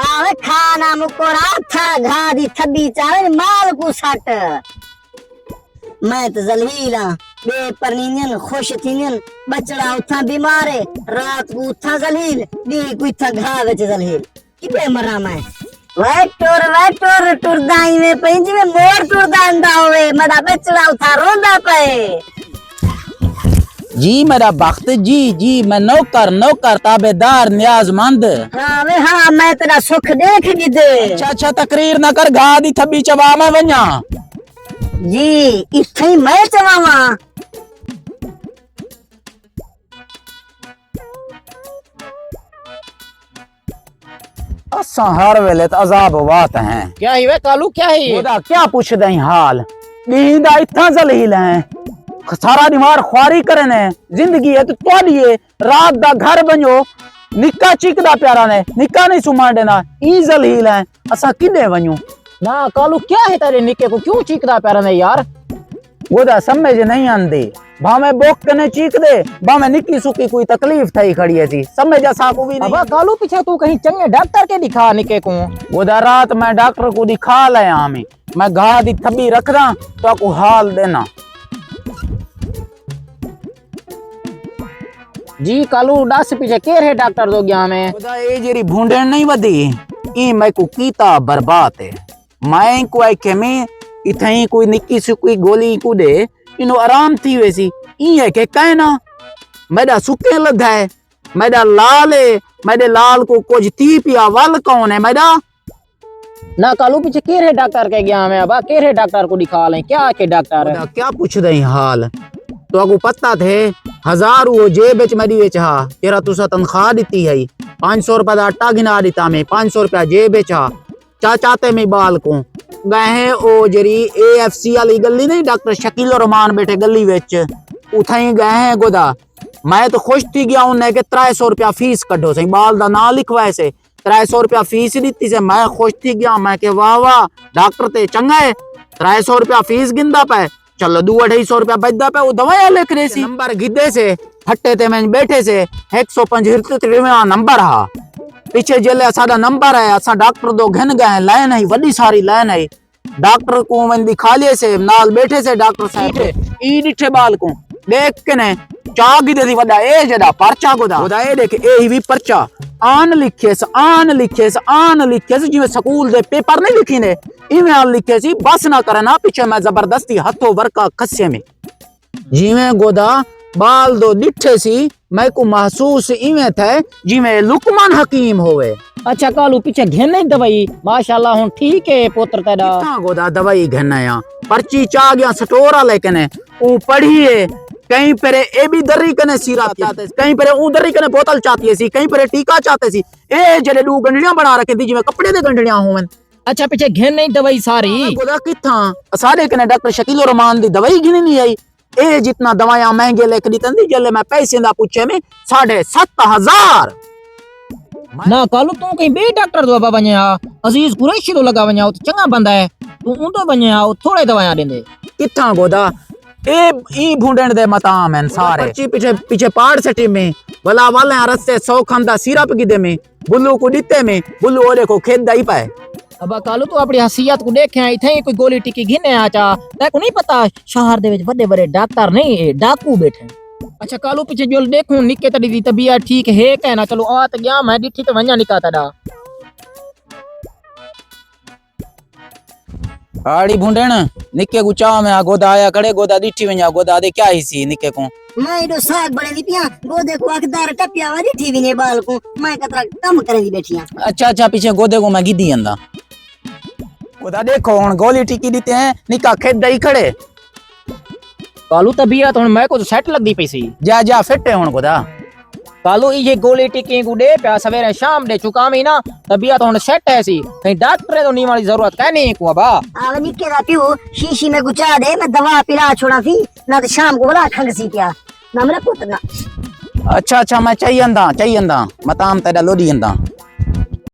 आवे खाना मुकोरा था घादी थबी चावे माल को सट मैं तो जलीला बे परनीन खुश थीन बचड़ा उठा बीमार है रात को उठा जलील दी कोई था घावे जलील किबे मरा मैं वेटोर टुरदाई में पंज में मोर टुरदांदा होवे मदा बचड़ा उठा रोंदा पे जी मेरा बख्त जी मैं नौकर ताबेदार न्याजमंद। हाँ मैं तेरा सुख देख गिदे। अच्छा तकरीर न कर गा दी थबी चवा मैं वन्या जी इथे ही मैं चवावा असा हर वेले तो अजाब वात हैं। क्या ही वे कालू क्या ही ओदा क्या पूछ दई हाल दीदा इतना जलील है सारा दिमाग ख्वारी करने जिंदगी है तो तोड़िए रात दा घर बनो निक्का चिकदा प्यारा ने निक्का नहीं सुमा देना ई जलील है असा किदे वणो ना कालू क्या है तेरे निके को क्यों चीकदा प्यारा ने यार ओदा समझ नहीं आंदी भावे बोक कने चीक दे भावे निक्की सुकी कोई तकलीफ थई खड़ी है सी समझ असा को भी नहीं। अब कालू पीछे तू कहीं चंगे डॉक्टर के दिखा निके को ओदा रात मैं डॉक्टर को दिखा लाया हमें मैं घा दी थबी रखदा तो को हाल देना जी कालू डास पीछे केर है डॉक्टर दो गया में ओदा ए जेरी भूंडण नहीं वदी ई मैं को कीता बर्बाद है मैं को आई के में इथई कोई निक्की सुकी गोली को दे इनो आराम थी वैसी ई है के कहना मेरा सुके लदा है मेरा लाल है मेरे लाल को कुछ ती पिया वल कौन है मेरा ना कालू पीछे केर है डॉक्टर के गया में अब केर है डॉक्टर को दिखा ले क्या के डॉक्टर ओदा क्या पूछ दई हाल तो आपको पता थे 1000 वो जेब बेच मरी वेच हा तेरा तुसा तनख्वाह दी है 500 रुपया दा आटा गिना दिता में 500 रुपया जेब बेचा चाहते में बाल को गए ओ जरी AFC वाली गली नहीं डॉक्टर शकील रहमान बैठे गली वेच उठाई गए हैं गोदा मैं तो खुश थी गया उन्हें के 300 रुपया फीस कढो सही बाल दा ना लिखवाए से 300 रुपया फीस दी से मैं खुश थी गया मैं के वाह डॉक्टर ते चंगा है 300 रुपया फीस गिंदा पे चलो 2-250 रुपया बचदा पे वो दवाया लिख रही सी नंबर गिद्दे से फट्टे ते मैं बैठे से 175 नंबर हा पीछे जेले सादा नंबर है असा डॉक्टर दो घन गए लाइन है बड़ी सारी लाइन है डॉक्टर को मैं दिखा लिए से नाल बैठे से डॉक्टर साहब ई डिठे बाल को देख के ने चा गिदे दी वडा ए जदा पर्चा गोदा ओदा ए देख ए ही भी पर्चा आन लिखे से जिਵੇਂ स्कूल दे पेपर नहीं लिखी ने इवें आन लिखे सी बस ना करना पीछे मैं जबरदस्ती हाथों वर्का खस्से में जिਵੇਂ गोदा बाल दो डिठे सी मैं को महसूस इवें थे जिवें लुकमान हकीम होवे। अच्छा कालू पीछे घेन नहीं दवाई माशाल्लाह हुन ठीक है पुत्र तेरा कितना गोदा दवाई घेना पर्ची चा गया सटोरा लेकिन ऊ पढ़िए कहीं पर ए भी दर्री कने सीरा चाहते कहीं पर ऊ दर्री कने बोतल चाहती सी कहीं पर टीका चाहते सी ए जड़े दू गंडड़ियां बना रखे थी जिवें कपड़े दे गंडड़ियां होवन। अच्छा पीछे घेन नहीं दवाई सारी गोदा किथा सारे कने डॉक्टर शकील रहमान दी दवाई गिनी नहीं आई ए जितना दवाइयां महंगे लिख दी तंदी जले मैं पैसे दा पूछे में 7,500 ना कालू तू कहीं बे डॉक्टर दो बाबा ने अजीज कुरैशी तो लगा व냐 तो चंगा बंदा है तू उन तो व냐 थोड़े दवाइयां देंदे किथा गोदा ए ई भूंडण दे मताम हैं सारे पीछे पहाड़ सटी में भला वाले रस्ते 100 खंदा सिरप गिदे में बुल्लू को दिते में बुल्लू ओरे को खेत दाई पाए। अब कालू तू अपनी हसीयत को देखे इथे कोई गोली टिकी घिने आचा तेको नहीं पता शहर दे विच बड़े बड़े डॉक्टर नहीं डाकू बैठे। अच्छा कालू पीछे जो देखूं निके तड़ी दी तबीयत ठीक है कहना चलो आ त गया मैं डिठी तो व냐 निका तड़ा आड़ी भूंडण निके को चा में गोदा आया खड़े गोदा डिठी व냐 गोदा दे क्या ही सी निके को मैं इडो साग बड़े दी पिया गोदे को अखदार टपिया वाली थी ने बाल को मैं कतरा कम करे दी बैठिया। अच्छा पीछे गोदे को मैं गिदी अंदा गोदा देखो हुन गोली टिकी दीते हैं निका खेत दई खड़े कालू तबीयत हुन मैं को तो सेट लगदी पैसी जा फिट है हुन गोदा कालू ये गोली टिकी को दे प्या सवेरे शाम दे चुका में ना तबीयत हुन सेट है सी कहीं डॉक्टर तो नी वाली जरूरत का नहीं को बा आवे निके दा पियो शीशी में गुचा दे मैं दवा पिला छोड़ा थी ना तो शाम को बोला खंगसी क्या ना मेरा पुत्र ना। अच्छा मैं चाहिए अंदा मताम तेरा लोडी अंदा